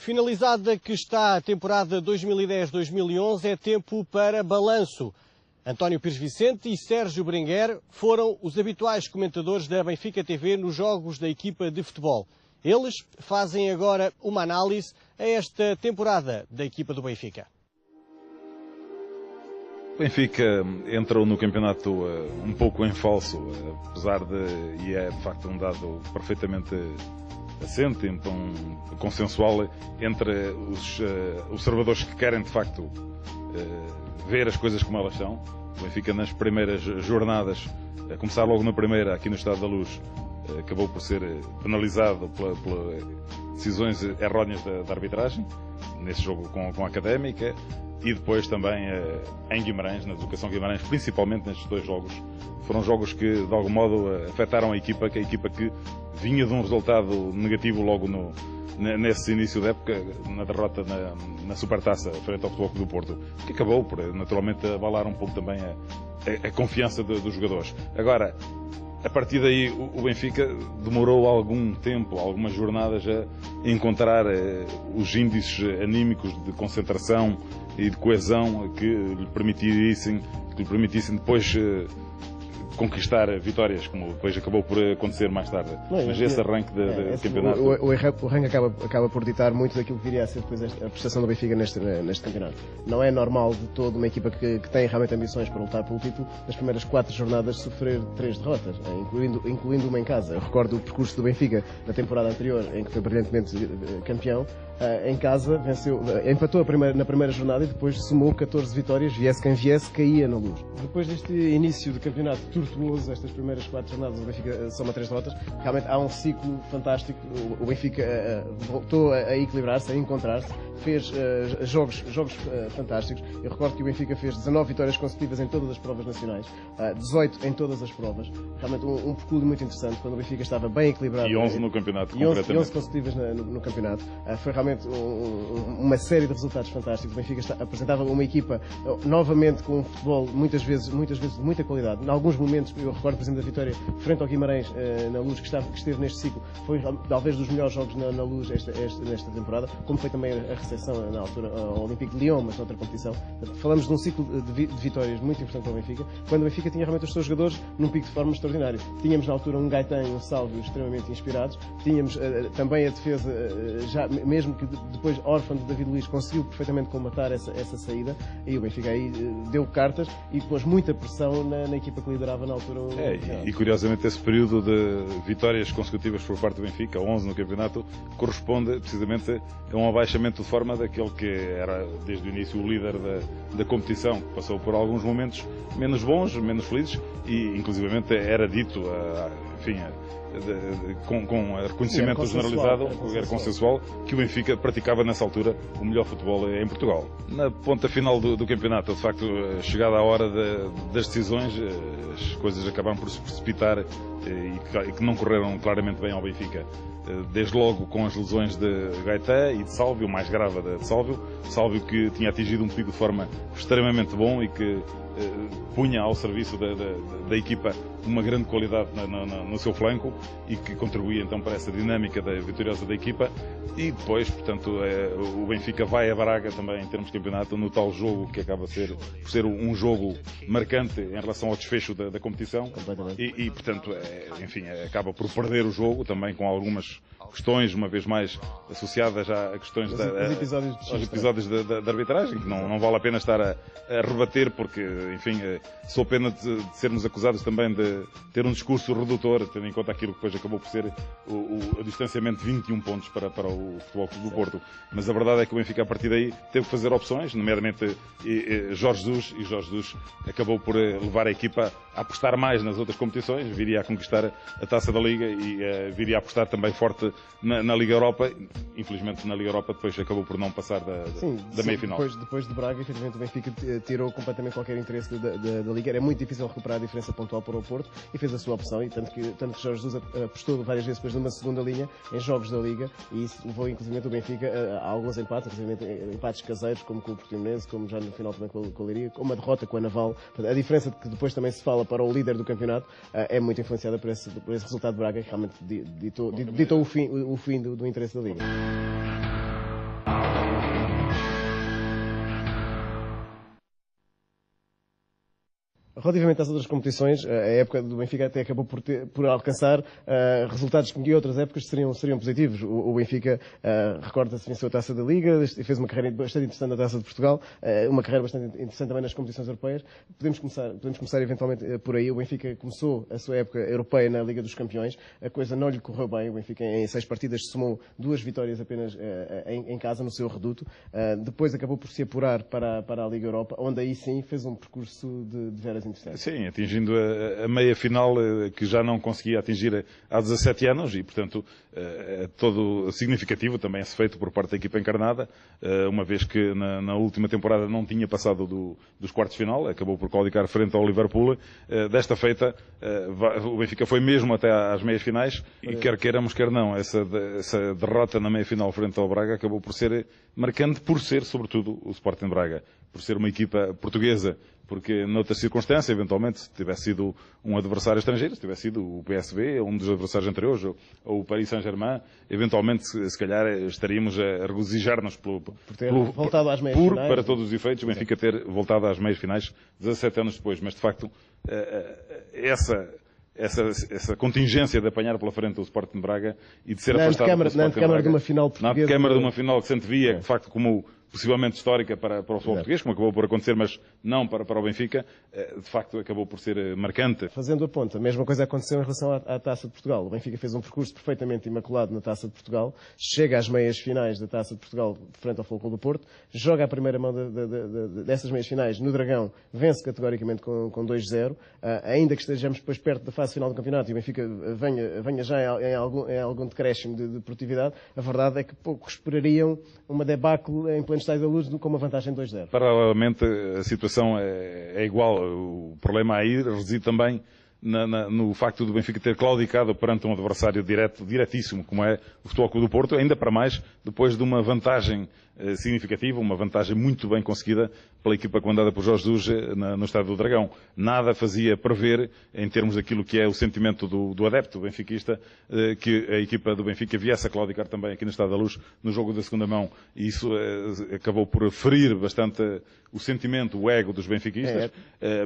Finalizada que está a temporada 2010-2011, é tempo para balanço. António Pires Vicente e Sérgio Berenguer foram os habituais comentadores da Benfica TV nos jogos da equipa de futebol. Eles fazem agora uma análise a esta temporada da equipa do Benfica. O Benfica entrou no campeonato um pouco em falso, apesar de, e é de facto um dado perfeitamente assente, então consensual entre os observadores que querem de facto ver as coisas como elas são. O Benfica nas primeiras jornadas, a começar logo na primeira aqui no Estádio da Luz, acabou por ser penalizado pelas decisões erróneas da arbitragem, nesse jogo com a Académica, e depois também em Guimarães, na deslocação de Guimarães, principalmente nestes dois jogos. Foram jogos que de algum modo afetaram a equipa que vinha de um resultado negativo logo nesse início da época, na derrota na Supertaça frente ao Futebol Clube do Porto, que acabou por naturalmente abalar um pouco também a confiança dos jogadores. Agora, a partir daí o Benfica demorou algum tempo, algumas jornadas a encontrar os índices anímicos de concentração e de coesão que lhe permitissem depois conquistar vitórias, como depois acabou por acontecer mais tarde. Mas esse arranque de campeonato... O arranque acaba por ditar muito daquilo que viria a ser depois a prestação do Benfica neste campeonato. Não é normal de todo uma equipa que tem realmente ambições para lutar pelo título, nas primeiras 4 jornadas sofrer 3 derrotas, incluindo uma em casa. Eu recordo o percurso do Benfica na temporada anterior, em que foi brilhantemente campeão. Em casa, empatou na primeira jornada e depois somou 14 vitórias, viesse quem viesse, caía na Luz. Depois deste início de campeonato tortuoso, estas primeiras 4 jornadas, o Benfica soma 3 derrotas. Realmente há um ciclo fantástico. O Benfica voltou a equilibrar-se, a encontrar-se, fez jogos fantásticos. Eu recordo que o Benfica fez 19 vitórias consecutivas em todas as provas nacionais, 18 em todas as provas. Realmente um percurso muito interessante, quando o Benfica estava bem equilibrado. E 11 no campeonato, e 11 consecutivas no campeonato. Foi realmente uma série de resultados fantásticos. O Benfica apresentava uma equipa novamente com um futebol muitas vezes de muita qualidade. Em alguns momentos, eu recordo, por exemplo, da vitória frente ao Guimarães na Luz, que esteve neste ciclo, foi talvez dos melhores jogos na Luz nesta temporada, como foi também a recepção na altura ao Olympique de Lyon, mas noutra competição. Falamos de um ciclo de vitórias muito importante para o Benfica, quando o Benfica tinha realmente os seus jogadores num pico de forma extraordinário. Tínhamos na altura um Gaetan e um Sálvio extremamente inspirados, tínhamos também a defesa, já mesmo que depois órfão de David Luiz, conseguiu perfeitamente combatar essa saída, e o Benfica aí deu cartas e pôs muita pressão na equipa que liderava na altura. E curiosamente esse período de vitórias consecutivas por parte do Benfica, 11 no campeonato, corresponde precisamente a um abaixamento de forma daquele que era desde o início o líder da competição, que passou por alguns momentos menos bons, menos felizes, e inclusivamente era dito, enfim, com reconhecimento generalizado, era consensual, que o Benfica praticava nessa altura o melhor futebol em Portugal. Na ponta final do campeonato, de facto, chegada a hora das decisões, as coisas acabaram por se precipitar e que não correram claramente bem ao Benfica. Desde logo com as lesões de Gaetan e de Sálvio, o mais grave de Sálvio que tinha atingido um pico de forma extremamente bom e que punha ao serviço da equipa uma grande qualidade no seu flanco e que contribuía então para essa dinâmica vitoriosa da equipa. E depois, portanto, o Benfica vai a Braga também em termos de campeonato, no tal jogo que acaba por ser um jogo marcante em relação ao desfecho da competição e portanto, enfim, acaba por perder o jogo também com algumas questões, uma vez mais associadas a questões aos episódios da arbitragem, que não vale a pena estar a rebater, porque, enfim, sou pena de sermos acusados também de ter um discurso redutor, tendo em conta aquilo que depois acabou por ser o distanciamento de 21 pontos para o Futebol Clube do Porto. Mas a verdade é que o Benfica, a partir daí, teve que fazer opções, nomeadamente Jorge Jesus acabou por levar a equipa a apostar mais nas outras competições, viria a conquistar a Taça da Liga e viria a apostar também forte na Liga Europa. Infelizmente, na Liga Europa depois acabou por não passar da meia-final. Depois de Braga, efetivamente, o Benfica tirou completamente qualquer interesse da Liga. Era muito difícil recuperar a diferença pontual para o Porto e fez a sua opção, e tanto que Jorge Jesus apostou várias vezes depois numa segunda linha em jogos da Liga, e isso levou inclusive o Benfica a alguns empates, inclusive empates caseiros, como com o Portimonense, como já no final também com a Leiria, com uma derrota com a Naval. A diferença de que depois também se fala para o líder do campeonato é muito influenciada por esse resultado de Braga, que realmente ditou o fim do interesse da Liga. Relativamente às outras competições, a época do Benfica até acabou por alcançar resultados que em outras épocas seriam positivos. O Benfica, recorda-se, venceu a Taça da Liga, fez uma carreira bastante interessante na Taça de Portugal, uma carreira bastante interessante também nas competições europeias. Podemos começar eventualmente por aí. O Benfica começou a sua época europeia na Liga dos Campeões, a coisa não lhe correu bem. O Benfica em 6 partidas somou 2 vitórias apenas em casa, no seu reduto. Depois acabou por se apurar para a Liga Europa, onde aí sim fez um percurso de veras interessante. Sim, atingindo a meia final que já não conseguia atingir há 17 anos e, portanto, é todo significativo também esse feito por parte da equipa encarnada, uma vez que na última temporada não tinha passado dos quartos de final, acabou por claudicar frente ao Liverpool. Desta feita, o Benfica foi mesmo até às meias finais e quer queiramos, quer não, essa derrota na meia final frente ao Braga acabou por ser marcante por ser, sobretudo, o Sporting Braga, por ser uma equipa portuguesa, porque noutras circunstâncias, eventualmente, se tivesse sido um adversário estrangeiro, se tivesse sido o PSV, um dos adversários anteriores, ou o Paris Saint-Germain, eventualmente, se calhar, estaríamos a regozijar-nos por ter voltado às meias finais. Para todos os efeitos, o Benfica ter voltado às meias finais 17 anos depois. Mas, de facto, essa contingência de apanhar pela frente o Sporting de Braga e de ser afastado pelo Sporting de Braga, de uma final portuguesa, na antecâmara de uma final que se antevia, de facto, como possivelmente histórica para o futebol português, como acabou por acontecer, mas não para o Benfica, de facto acabou por ser marcante. Fazendo a ponta, a mesma coisa aconteceu em relação à Taça de Portugal. O Benfica fez um percurso perfeitamente imaculado na Taça de Portugal, chega às meias finais da Taça de Portugal frente ao Futebol Clube do Porto, joga a primeira mão dessas meias finais no Dragão, vence categoricamente com 2-0, ainda que estejamos depois perto da fase final do campeonato e o Benfica venha já em algum decréscimo de produtividade, a verdade é que poucos esperariam uma debacle em pleno Estádio da Luz com uma vantagem de 2-0. Paralelamente, a situação é igual. O problema aí reside também no facto do Benfica ter claudicado perante um adversário diretíssimo, como é o Futebol Clube do Porto, ainda para mais depois de uma vantagem significativa, uma vantagem muito bem conseguida pela equipa comandada por Jorge Jesus no Estádio do Dragão. Nada fazia prever, em termos daquilo que é o sentimento do adepto benfiquista, que a equipa do Benfica viesse a claudicar também aqui no Estádio da Luz, no jogo da segunda mão, e isso acabou por ferir bastante o sentimento, o ego dos benfiquistas,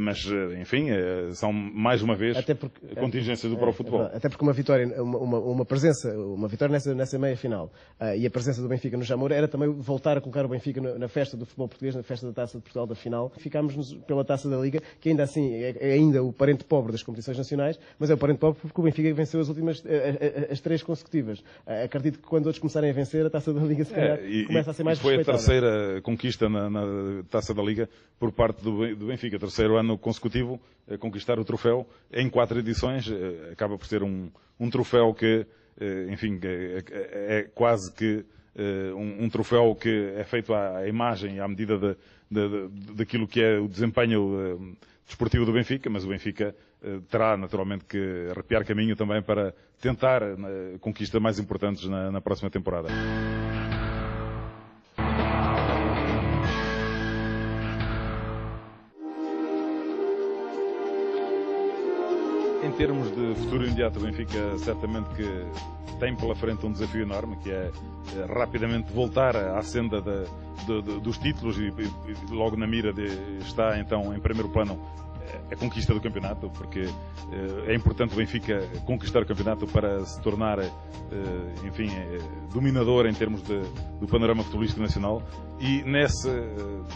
mas, enfim, são mais uma vez contingências do próprio futebol. Até porque uma vitória, uma vitória nessa meia final e a presença do Benfica no Jamor era também voltar a colocar o Benfica na festa do futebol português, na festa da Taça de Portugal da final. Ficámos pela Taça da Liga, que ainda assim é ainda o parente pobre das competições nacionais, mas é o parente pobre porque o Benfica venceu as 3 consecutivas. Acredito que quando outros começarem a vencer, a Taça da Liga se calhar começa a ser mais respeitada. Foi a terceira conquista na Taça da Liga por parte do Benfica. Terceiro ano consecutivo a conquistar o troféu em 4 edições. Acaba por ser um troféu que, enfim, é quase que um troféu que é feito à imagem e à medida daquilo que é o desempenho desportivo do Benfica, mas o Benfica terá naturalmente que arrepiar caminho também para tentar conquistas mais importantes na próxima temporada. Em termos de futuro imediato, o Benfica certamente que tem pela frente um desafio enorme, que é rapidamente voltar à senda dos títulos e logo na mira está então em primeiro plano a conquista do campeonato, porque é importante o Benfica conquistar o campeonato para se tornar, enfim, dominador em termos do panorama futebolístico nacional, e nesse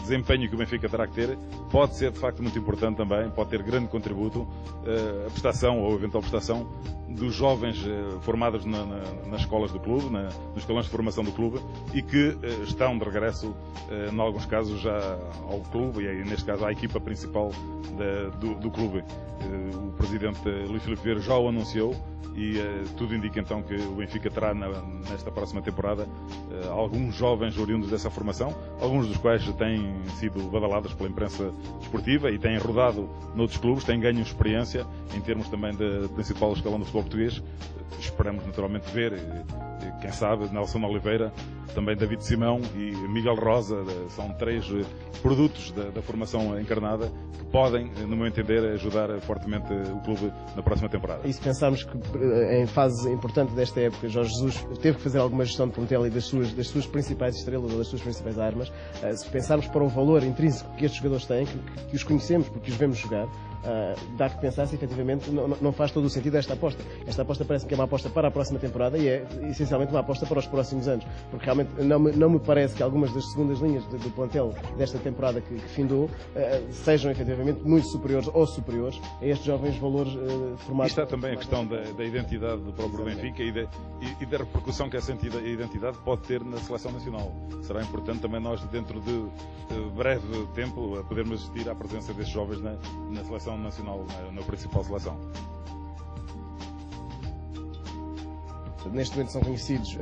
desempenho que o Benfica terá que ter, pode ser de facto muito importante também, pode ter grande contributo a prestação ou a eventual prestação dos jovens formados nas escolas do clube, nos escalões de formação do clube, e que estão de regresso, em alguns casos, já ao clube, e neste caso à equipa principal do clube. O presidente Luís Filipe Vieira já o anunciou e tudo indica então que o Benfica terá nesta próxima temporada alguns jovens oriundos dessa formação, alguns dos quais têm sido badalados pela imprensa desportiva e têm rodado noutros clubes, têm ganho experiência em termos também da principal escalão do futebol português. Esperamos naturalmente ver, quem sabe, Nelson Oliveira, também David Simão e Miguel Rosa, são 3 produtos da formação encarnada que podem, no meu entender, ajudar fortemente o clube na próxima temporada. E se pensarmos que em fase importante desta época Jorge Jesus teve que fazer alguma gestão de plantel e das suas principais estrelas ou das suas principais armas, se pensarmos para o valor intrínseco que estes jogadores têm, que os conhecemos porque os vemos jogar, dá que pensar se efetivamente não faz todo o sentido esta aposta. Esta aposta parece que é uma aposta para a próxima temporada e é essencialmente uma aposta para os próximos anos, porque realmente não me parece que algumas das segundas linhas do plantel desta temporada que findou sejam efetivamente muito superiores ou superiores a estes jovens valores formados. E está também a questão da identidade do próprio Benfica e da repercussão que essa identidade pode ter na seleção nacional. Será importante também nós, dentro de breve tempo, podermos assistir à presença destes jovens na seleção nacional, na principal seleção. Neste momento são conhecidos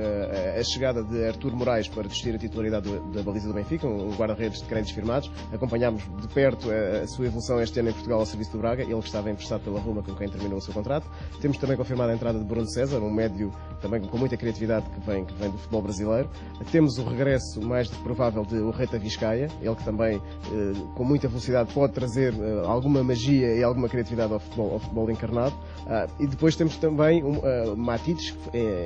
a chegada de Artur Moraes para vestir a titularidade da baliza do Benfica, um guarda-redes de créditos firmados. Acompanhámos de perto a sua evolução este ano em Portugal ao serviço do Braga, ele que estava emprestado pela Roma, com quem terminou o seu contrato. Temos também confirmada a entrada de Bruno César, um médio também com muita criatividade que vem do futebol brasileiro. Temos o regresso mais do que provável de Urreta Vizcaya, ele que também com muita velocidade pode trazer alguma magia e alguma criatividade ao futebol encarnado. E depois temos também Matites,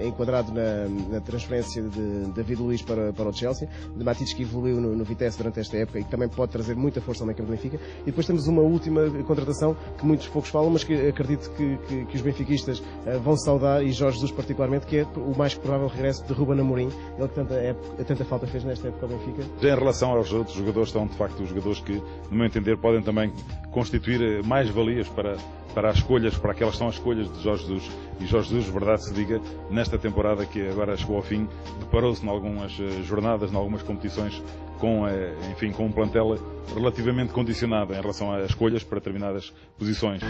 enquadrado na transferência de David Luiz para o Chelsea, de Matites, que evoluiu no Vitesse durante esta época e que também pode trazer muita força ao meio campo do Benfica. E depois temos uma última contratação que muitos poucos falam, mas que acredito que os benfiquistas vão saudar, e Jorge Jesus particularmente, que é o mais provável regresso de Ruben Amorim, ele que tanta falta fez nesta época ao Benfica. Já em relação aos outros jogadores, são de facto os jogadores que, no meu entender, podem também constituir mais valias para as escolhas, para aquelas que são as escolhas de Jorge Jesus. E Jorge Jesus, verdade se diga, nesta temporada que agora chegou ao fim, deparou-se em algumas jornadas, em algumas competições, com um plantel relativamente condicionado em relação a escolhas para determinadas posições.